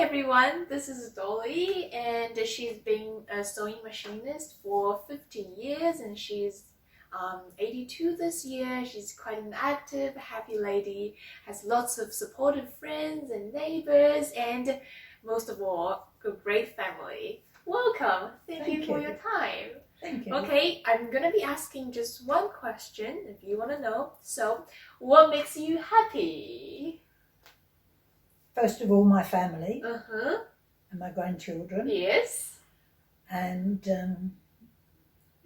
everyone, this is Dolly and she's been a sewing machinist for 15 years and she's 82 this year. She's quite an active, happy lady, has lots of supportive friends and neighbors and most of all, a great family. Welcome! Thank you for your time. Thank you. Okay, I'm gonna be asking just one question if you want to know. So, what makes you happy? First of all, my family Uh-huh. and my grandchildren. Yes. And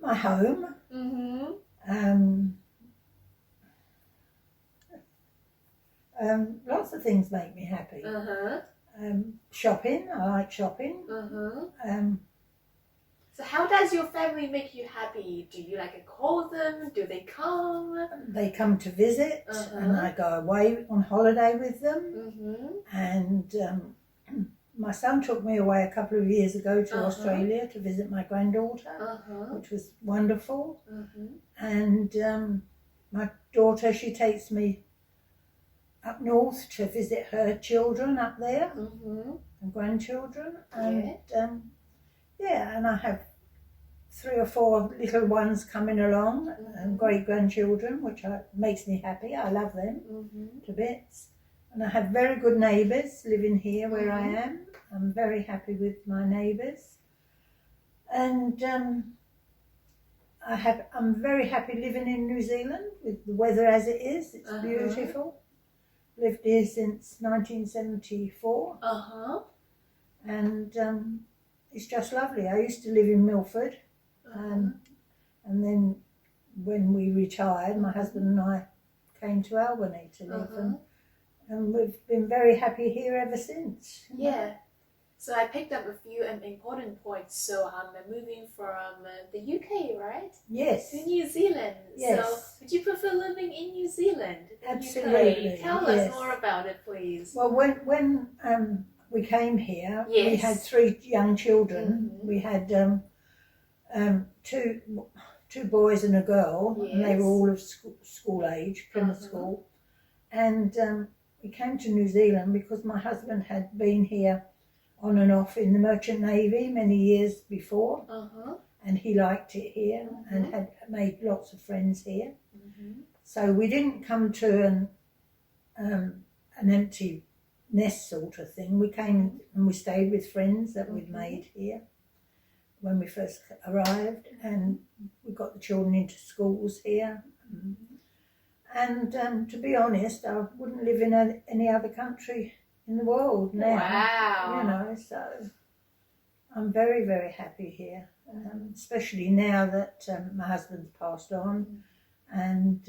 my home. Mm-hmm. Lots of things make me happy. Uh-huh. Shopping, I like shopping. Uh-huh. So how does your family make you happy? Do you call them? Do they come? They come to visit and I go away on holiday with them. And my son took me away a couple of years ago to Australia to visit my granddaughter, which was wonderful. And my daughter, she takes me up north to visit her children up there and grandchildren. And and I have 3 or 4 little ones coming along and great grandchildren, which makes me happy. I love them to bits. And I have very good neighbours living here where I am. I'm very happy with my neighbours. And I'm very happy living in New Zealand with the weather as it is. It's beautiful. Lived here since 1974. And it's just lovely. I used to live in Milford. And then when we retired, my husband and I came to Albany to live. And we've been very happy here ever since. Yeah. So I picked up a few important points. So I'm moving from the UK, right? Yes. To New Zealand. Yes. So would you prefer living in New Zealand? Absolutely. UK? Tell us more about it, please. Well, when we came here, we had 3 young children. We had two boys and a girl, and they were all of school age, Plymouth School. And we came to New Zealand because my husband had been here on and off in the Merchant Navy many years before, and he liked it here and had made lots of friends here. So we didn't come to an empty nest sort of thing. We came and we stayed with friends that we'd made here when we first arrived, and we got the children into schools here. And to be honest, I wouldn't live in any other country in the world now. Wow. You know, so I'm very, very happy here, especially now that my husband's passed on. And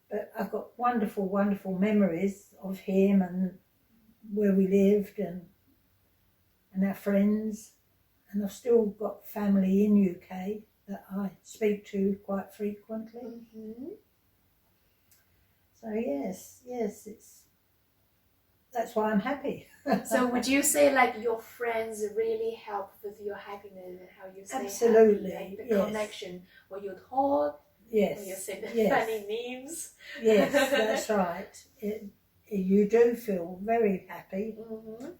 but I've got wonderful, wonderful memories of him and where we lived and our friends. And I've still got family in UK that I speak to quite frequently. So yes, that's why I'm happy. So would you say your friends really help with your happiness and how you stay Absolutely, happy? The connection where you talk, yes, when you say the funny memes. Yes, that's right. You do feel very happy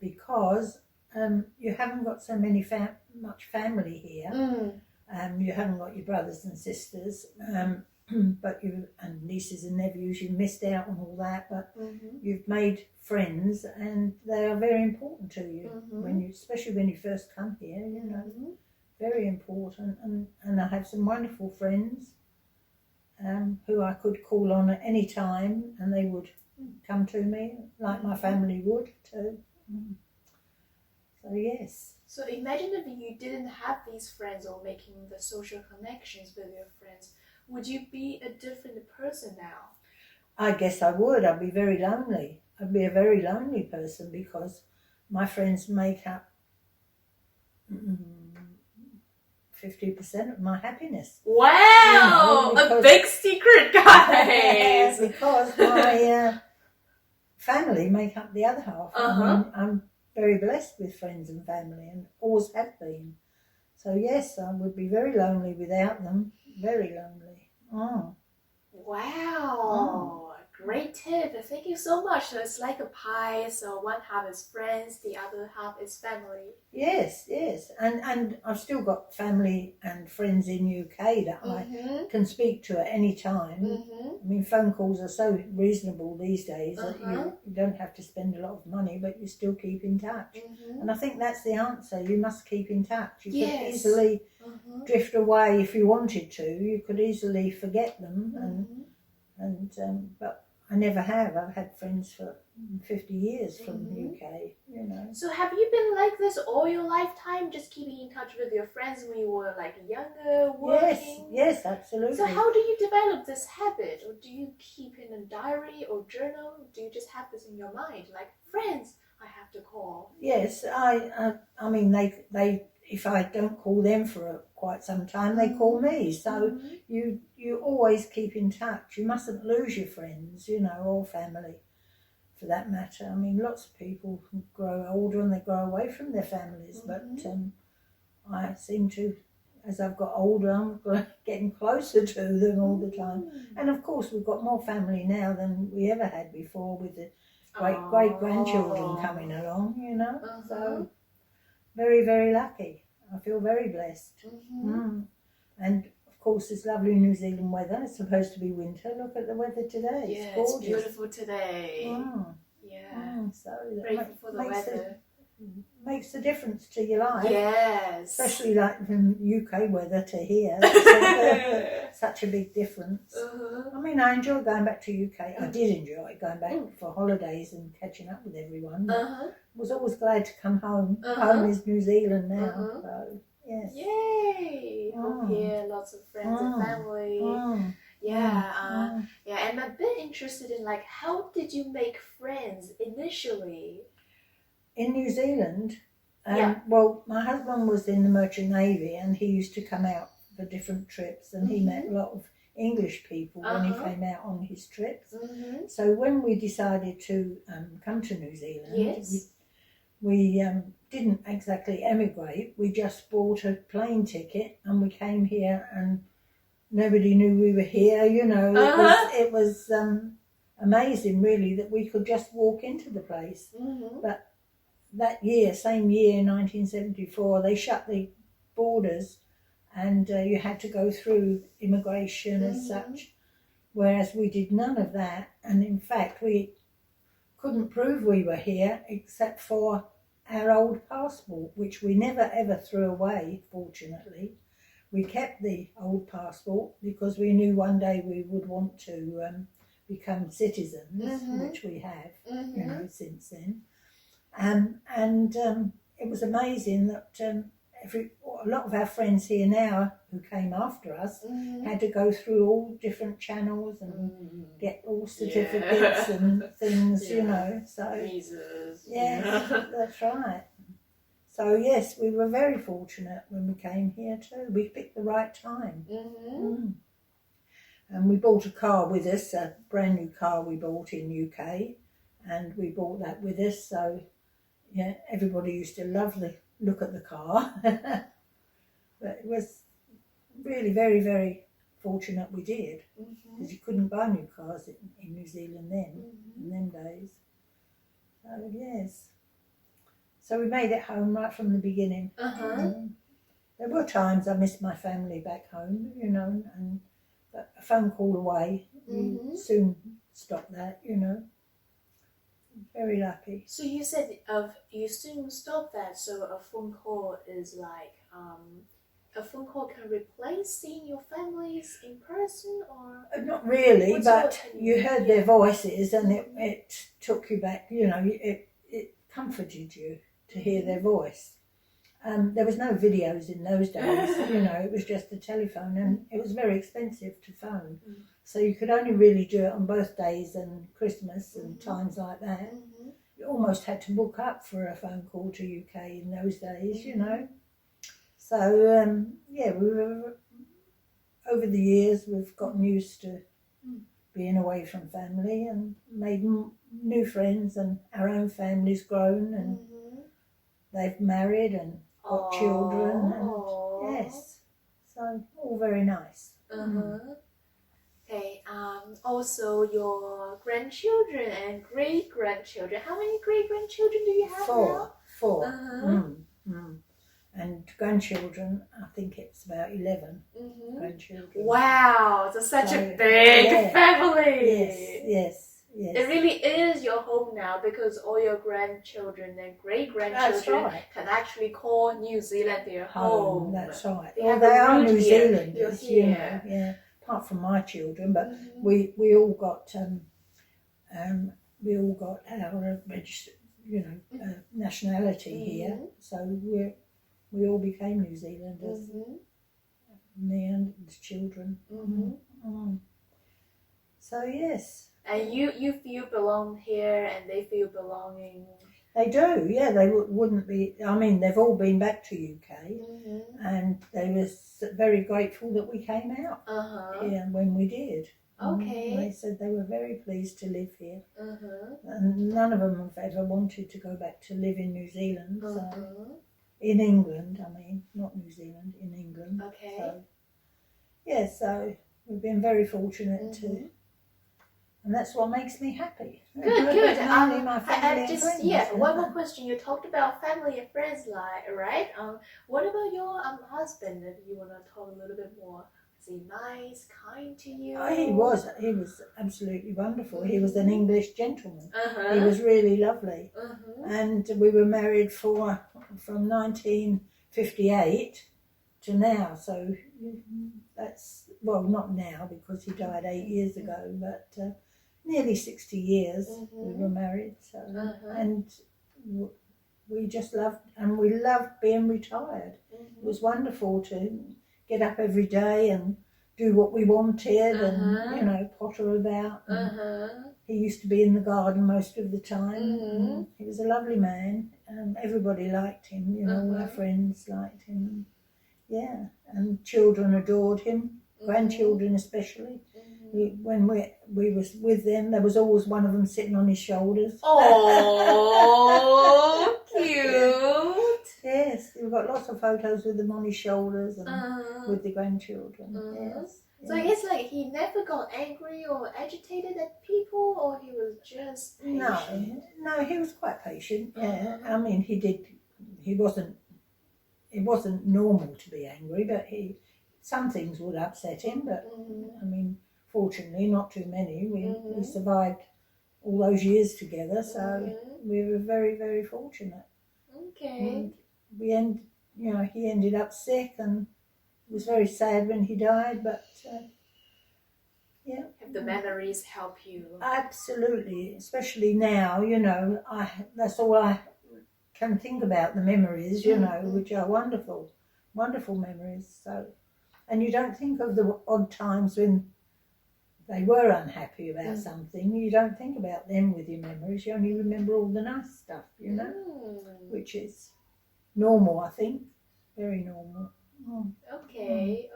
because you haven't got so much family here. You haven't got your brothers and sisters, but and nieces and nephews. You missed out on all that, but you've made friends, and they are very important to you especially when you first come here. You know, very important. And I have some wonderful friends who I could call on at any time, and they would come to me, like my family would too. So yes. So imagine if you didn't have these friends or making the social connections with your friends, would you be a different person now? I guess I would. I'd be very lonely. I'd be a very lonely person because my friends make up 50% of my happiness. Wow! You know, a big secret, guys! Because my family make up the other half. I'm very blessed with friends and family and always have been. So yes, I would be very lonely without them. Very lonely. Wow. Great tip. Thank you so much. So it's like a pie. So one half is friends, the other half is family. Yes, yes. And I've still got family and friends in UK that I can speak to at any time. I mean, phone calls are so reasonable these days that you don't have to spend a lot of money, but you still keep in touch. And I think that's the answer. You must keep in touch. You could easily drift away if you wanted to. You could easily forget them. But I never have. I've had friends for 50 years from the UK, you know. So have you been like this all your lifetime, just keeping in touch with your friends when you were like younger, working? Yes, absolutely. So how do you develop this habit? Or do you keep in a diary or journal? Do you just have this in your mind, like, friends I have to call? Yes, I mean, they if I don't call them for quite some time, they call me. So you always keep in touch. You mustn't lose your friends, you know, or family, for that matter. I mean, lots of people grow older and they grow away from their families, but I seem to, as I've got older, I'm getting closer to them all the time. And of course, we've got more family now than we ever had before, with the great grandchildren coming along, you know. So very, very lucky. I feel very blessed. And of course, this lovely New Zealand weather. It's supposed to be winter. Look at the weather today. Yeah, it's gorgeous. It's beautiful today. So grateful for the weather. Makes a difference to your life. Yes. Especially like from UK weather to here. It's such a big difference. I mean, I enjoy going back to UK. I did enjoy going back for holidays and catching up with everyone. Was always glad to come home. Home is New Zealand now. So, yes. Yay! Hope here lots of friends and family. Yeah, and I'm a bit interested in, like, how did you make friends initially? In New Zealand, well, my husband was in the Merchant Navy and he used to come out for different trips, and he met a lot of English people when he came out on his trips. So when we decided to come to New Zealand, we didn't exactly emigrate. We just bought a plane ticket and we came here, and nobody knew we were here. You know, it was amazing, really, that we could just walk into the place. But that year, same year, 1974, they shut the borders, and you had to go through immigration as such, whereas we did none of that. And in fact, we couldn't prove we were here except for our old passport, which we never ever threw away, fortunately. We kept the old passport because we knew one day we would want to become citizens, which we have, you know, since then. And it was amazing that a lot of our friends here now who came after us had to go through all different channels and get all certificates and things, you know. So visas. Yes, that's right. So yes, we were very fortunate when we came here too. We picked the right time. And we bought a car with us, a brand new car we bought in UK, and we bought that with us. So yeah, everybody used to love the look at the car. But it was really very, very fortunate we did, because you couldn't buy new cars in New Zealand then, in them days. So yes. So we made it home right from the beginning. There were times I missed my family back home, you know, and a phone call away, we soon stopped that, you know. Very lucky. So you said you soon stopped that, so a phone call is like, a phone call can replace seeing your families in person, or? Not really, but you heard their voices, and it took you back, you know, it comforted you to hear their voice. There was no videos in those days, you know, it was just a telephone, and it was very expensive to phone. So you could only really do it on birthdays and Christmas and times like that. You almost had to book up for a phone call to UK in those days, you know. So, yeah, we were, over the years, we've gotten used to being away from family and made new friends, and our own family's grown, and they've married and got children, and yes, so all very nice. Okay. Also, your grandchildren and great-grandchildren. How many great-grandchildren do you have now? Four. Uh-huh. And grandchildren, I think it's about 11 grandchildren. Wow, so such a big family. Yes. It really is your home now because all your grandchildren and great-grandchildren can actually call New Zealand their home. That's right. They are New here. Zealanders, you know, yeah. Apart from my children, but we all got our registered, nationality here, so we all became New Zealanders. Me and the children. So yes. And you feel belong here, and they feel belonging. They do, yeah. They wouldn't be. I mean, they've all been back to UK, and they were very grateful that we came out here when we did. Okay. They said they were very pleased to live here, and none of them have ever wanted to go back to live in New Zealand. So, in England, I mean, not New Zealand, in England. Okay. So, yeah, so we've been very fortunate to. And that's what makes me happy. Good. My family and friends. One more question. You talked about family and friends, right? What about your husband? If you want to talk a little bit more, is he nice, kind to you? Oh, he was absolutely wonderful. He was an English gentleman. He was really lovely. And we were married from 1958 to now. So that's, well, not now because he died 8 years ago, but nearly 60 years we were married. So and we just loved being retired. It was wonderful to get up every day and do what we wanted and potter about. He used to be in the garden most of the time. He was a lovely man. Everybody liked him. All our friends liked him. Yeah, and children adored him. Grandchildren especially. When we was with them, there was always one of them sitting on his shoulders. Oh, cute! Yes, we've got lots of photos with them on his shoulders and with the grandchildren. Yes. So I guess he never got angry or agitated at people, or he was just patient? No, he was quite patient. Yeah, I mean It wasn't normal to be angry, but some things would upset him. But I mean, fortunately, not too many. We survived all those years together, so we were very, very fortunate. Okay. And he ended up sick, and it was very sad when he died. But yeah, have the memories help you? Absolutely, especially now. That's all I can think about, the memories. Which are wonderful, wonderful memories. So. And you don't think of the odd times when they were unhappy about something. You don't think about them with your memories. You only remember all the nice stuff, which is normal, I think. Very normal. Okay.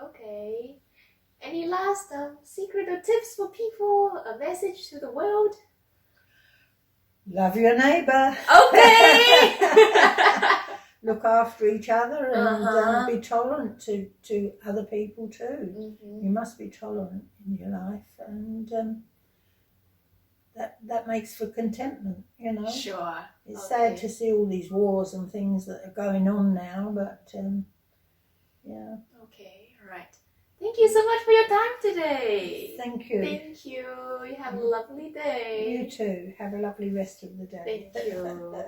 Any last secret or tips for people? A message to the world? Love your neighbour. Okay. Look after each other and be tolerant to other people too. You must be tolerant in your life, and that makes for contentment. Sure. It's sad to see all these wars and things that are going on now, but yeah. Okay, all right. Thank you so much for your time today. Thank you. Thank you. You have a lovely day. You too. Have a lovely rest of the day. Thank you.